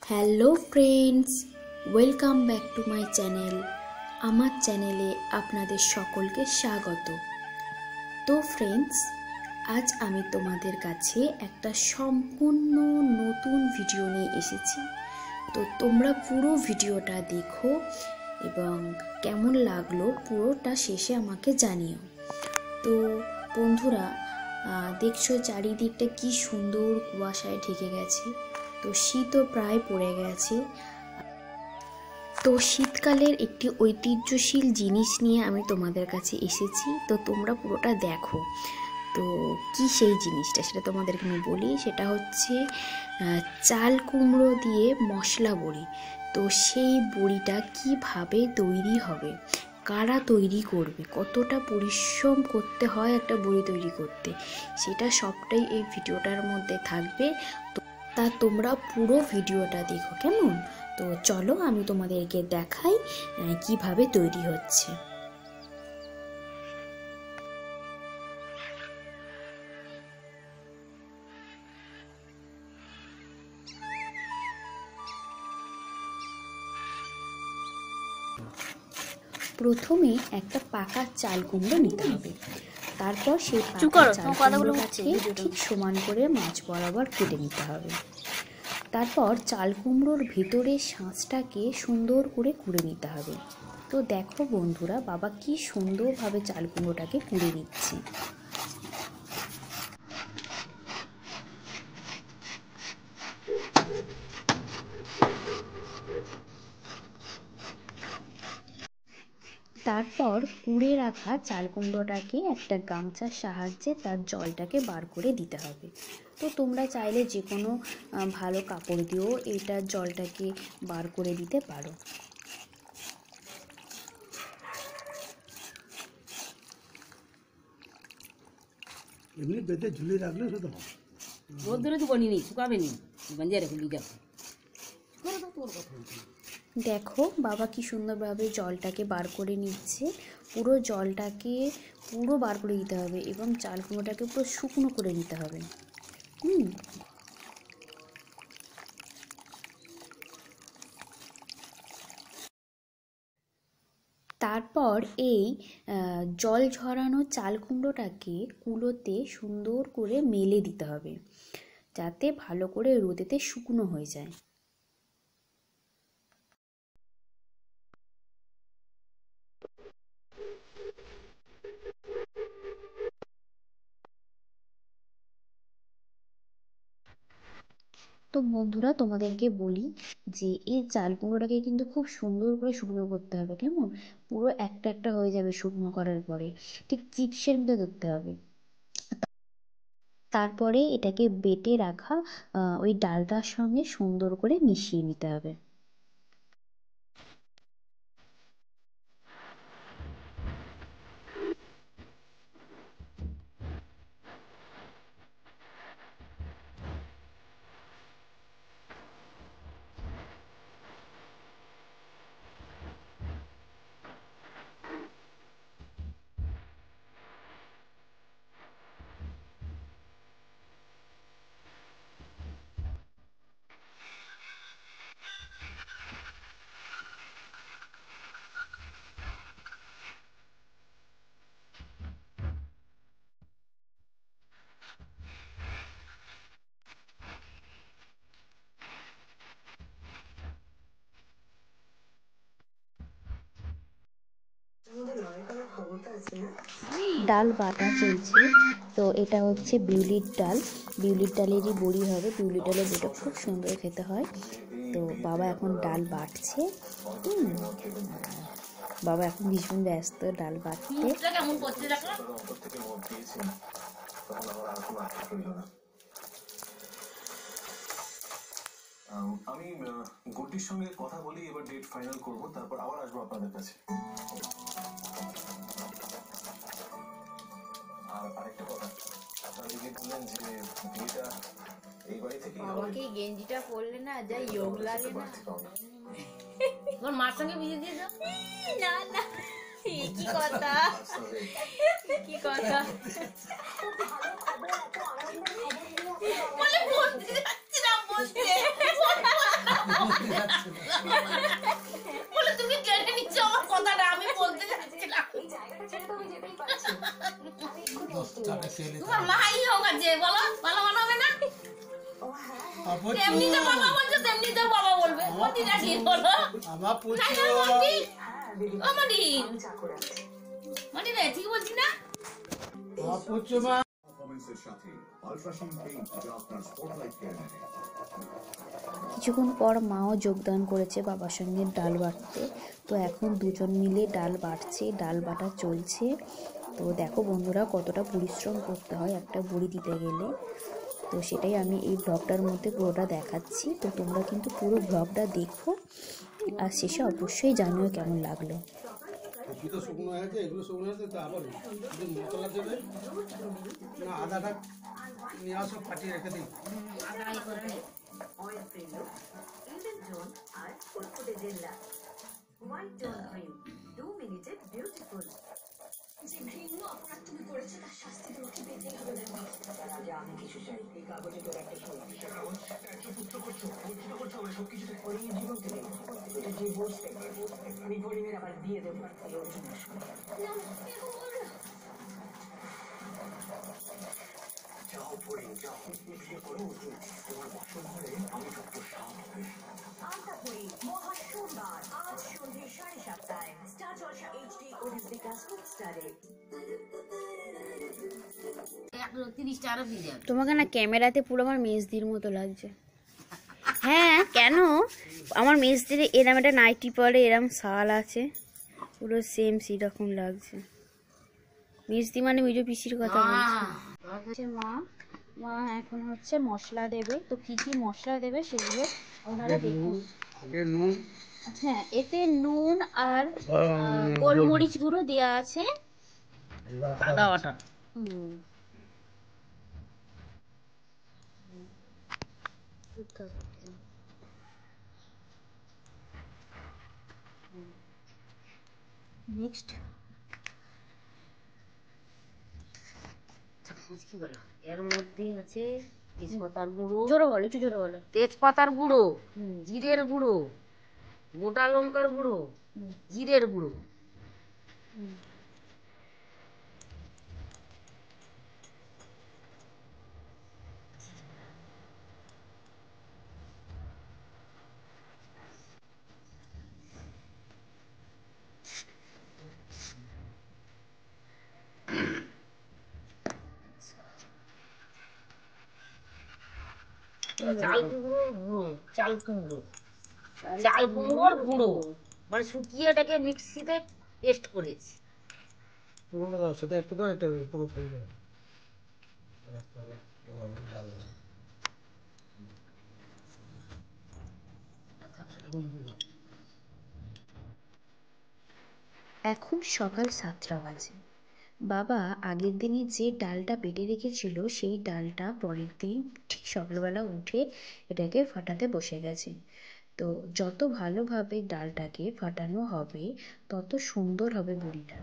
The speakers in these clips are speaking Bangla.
Hello friends, welcome back to my channel. আমার চ্যানেলে আপনাদের সকলকে স্বাগত। তো ফ্রেন্ডস, আজ আমি তোমাদের কাছে একটা সম্পূর্ণ নতুন ভিডিও নিয়ে এসেছি। তো তোমরা পুরো ভিডিওটা দেখো এবং কেমন লাগলো পুরোটা শেষে আমাকে জানিও। তো বন্ধুরা, দেখছো চারিদিকটা কি সুন্দর কুয়াশায় ঢেকে গেছে। তো শীতও প্রায় পড়ে গেছে। তো শীতকালের একটি ঐতিহ্যশীল জিনিস নিয়ে আমি তোমাদের কাছে এসেছি। তো তোমরা পুরোটা দেখো। তো কি সেই জিনিসটা সেটা তোমাদেরকে আমি বলি। সেটা হচ্ছে চাল কুমড়ো দিয়ে মশলা বড়ি। তো সেই বড়িটা কিভাবে তৈরি হবে, কারা তৈরি করবে, কতটা পরিশ্রম করতে হয় একটা বড়ি তৈরি করতে, সেটা সবটাই এই ভিডিওটার মধ্যে থাকবে। তা তোমরা পুরো ভিডিওটা দেখো কেমন। তো চলো আমি তোমাদেরকে দেখাই কিভাবে তৈরি হচ্ছে। প্রথমে একটা পাকা চাল কুমড়ো নিতে হবে। তারপর সেই পাকা চাল কুমড়োটাকে ঠিক সমান করে মাছ বরাবর কেটে নিতে হবে। তারপর চাল কুমড়োর ভেতরের শাঁসটাকে সুন্দর করে কুড়ে নিতে হবে। তো দেখো বন্ধুরা, বাবা কি সুন্দরভাবে চাল কুমড়োটাকে কুড়ে নিচ্ছে। তারপর কুড়ে রাখা চাল কুমড়োটাকে একটা গামছার সাহায্যে তার জলটাকে বার করে দিতে হবে। তো তোমরা চাইলে যে কোনো ভালো কাপড় দিয়েও এটার জলটাকে বার করে দিতে পারো। এমনি বেঁধে ঝুলিয়ে রাখলে শুধু হবে। রোদ্দুরে তো বনিনি, শুকাবে নি, বাঞ্জিয়ে রেখে দিয়ে যাও। দেখো বাবা কি সুন্দরভাবে জলটাকে বার করে নিচ্ছে। পুরো জলটাকে পুরো বার করে দিতে হবে এবং চাল কুমড়োটাকে পুরো শুকনো করে নিতে হবে। তারপর এই জল ঝরানো চাল কুমড়োটাকে কুলোতে সুন্দর করে মেলে দিতে হবে, যাতে ভালো করে রোদেতে শুকনো হয়ে যায়। তো বন্ধুরা, তোমাদেরকে বলি যে এই চাল কুমড়োটাকে কিন্তু খুব সুন্দর করে শুকনো করতে হবে, কেমন পুরো একটা একটা হয়ে যাবে শুকনো করার পরে, ঠিক চিপসের মধ্যে ধরতে হবে। তারপরে এটাকে বেটে রাখা ওই ডালটার সঙ্গে সুন্দর করে মিশিয়ে নিতে হবে। ডাল বাটা চলছে। তো এটা হচ্ছে বিউলির ডাল, বিউলির ডালেরই বড়ি হবে। বিউলির ডালের বড়িটা খুব সুন্দর খেতে হয়। তো বাবা এখন ডাল বাটছে। বাবা এখন ভীষণ ব্যস্ত ডাল বাটতে। কেমন করছে দেখো। আমি গটির সঙ্গে কথা বলি, এবার ডেট ফাইনাল করব, তারপর আবার আসবো আপনাদের কাছে। আর আরেকটা কথা, আপনারা যে বললেন যে বিয়েটা এই বাড়ি থেকে আমাকে গেঞ্জিটা পরলে না যা ইয়োগ লাগে না। তোমার মার সঙ্গে বিয়ে দিয়ে দাও। না না, কি কথা, কি কথা বলে বলতে যাচ্ছিলাম বলতে বলে তুমি কেটে নিচ্ছ আমার কথাটা, আমি বলতে যাচ্ছিলাম তোমার মাই হোক আছে, বলো ভালো বানাবে না? এমনিতে বাবা বলছে তেমনিতে বাবা বলবে, মতিটা ঠিক বলো। আমার তাই না মতি? ও মতি, মতি রে ঠিক বলছি না? পারফরমেন্সের সাথে আল্ট্রাসাউন্ড পেইন্ট যা আপনার স্পটলাইট কেড়ে নেয়। কিছুক্ষণ পর মাও যোগদান করেছে বাবার সঙ্গে ডাল বাটতে। তো এখন দুজন মিলে ডাল বাটছে, ডাল বাটা চলছে। তো দেখো বন্ধুরা কতটা পরিশ্রম করতে হয় একটা বড়ি দিতে গেলে। তো সেটাই আমি এই ব্লগটার মধ্যে পুরোটা দেখাচ্ছি। তো তোমরা কিন্তু পুরো ব্লগটা দেখো আর শেষে অবশ্যই জানিও কেমন লাগলো। কপি তো শুকনো হয়েছে, এগুলো শুকনো হয়েছে, তো আবার মশলা দেবে না, আদাটা নিয়ে আসো, ফাটিয়ে রেখে দিই। আদাই করে নে। oil premium, even tone আর ফুটফুটে জেল্লা white tone cream 2 মিনিটে বিউটিফুল। যে ঘৃণ্য অপরাধ তুমি করেছো তার শাস্তি তোমাকে পেতেই হবে দেখো। তার আগে আমি কিছু চাই, এই কাগজে তোর একটা সই। একটা পুত্র করছো, পুত্র করছো আমার সব কিছুতে পড়িয়ে জীবন থেকে এটা ডিভোর্স পেপার। আমি পরিমের আবার বিয়ে দেবো এই অর্জুনের সঙ্গে। যাও পড়ে যাও, বিয়ে করো অর্জুন, তোমার পছন্দ হলে আমি ডক্টর শাহ হবে। আলতাপুরি মহাসুন্দর আজ সন্ধ্যে 7:30টায় স্টার জলসা এইচডি ও বিকাশ স্টারে। 30টা আরো দিয়ে যাবে। তোমাকে না ক্যামেরাতে পুরো আমার মেজদির মতো লাগছে। হ্যাঁ কেন, আমার মেজদির এরম একটা নাইটি পরে, এরম শাল আছে, পুরো সেম সেরকম লাগছে। মেজদি মানে মেজো পিসির কথা বলছে। মা মা এখন হচ্ছে মশলা দেবে। তো কি কি মশলা দেবে সেগুলো ওনারা দেখুন। নুন, হ্যাঁ এতে নুন আর গোলমরিচ গুঁড়ো দেওয়া আছে। আদা বাটা। নেক্সট কি বলো, এর মধ্যে আছে তেজপাতার গুঁড়ো, জোরে বলো, একটু জোরে বলো। তেজপাতার গুঁড়ো, জিরের গুঁড়ো, গোটা লঙ্কার গুঁড়ো, জিরের গুঁড়ো, চাল কুমড়োর গুঁড়ো, চাল কুমড়ো, চাল কুমড়োর গুঁড়ো মানে শুকিয়ে এটাকে মিক্সিতে পেস্ট করেছি। নুনটা দাও, সেটা একটু দাও, একটা পুরো ফেলে দাও। এখন সকাল 7টা বাজে। বাবা আগের দিনই যে ডালটা বেটে রেখেছিল সেই ডালটা পরের দিন ঠিক সকালবেলা উঠে এটাকে ফাটাতে বসে গেছে। তো যত ভালোভাবে ডালটাকে ফাটানো হবে তত সুন্দর হবে বড়িটা।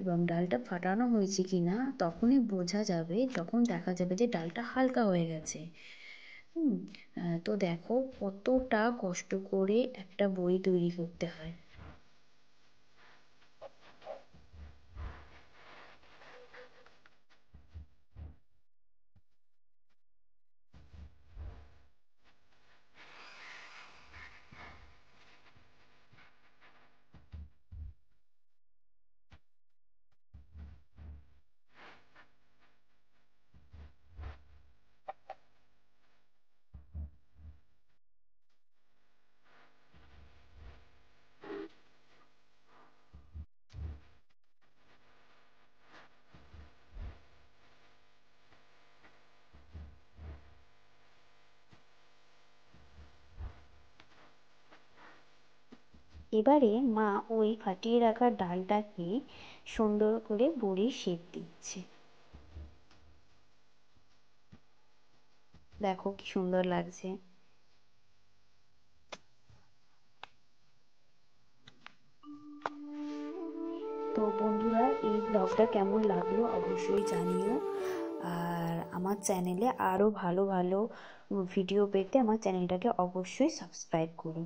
এবং ডালটা ফাটানো হয়েছে কিনা তখনই বোঝা যাবে যখন দেখা যাবে যে ডালটা হালকা হয়ে গেছে। তো দেখো কতটা কষ্ট করে একটা বড়ি তৈরি করতে হয়। এবারে মা ওই ফাটিয়ে রাখা ডালটাকে সুন্দর করে বড়ির শেপ দিচ্ছে। দেখো কি সুন্দর লাগছে। তো বন্ধুরা এই ব্লগটা কেমন লাগলো অবশ্যই জানিও। আর আমার চ্যানেলে আরও ভালো ভালো ভিডিও পেতে আমার চ্যানেলটাকে অবশ্যই সাবস্ক্রাইব করুন।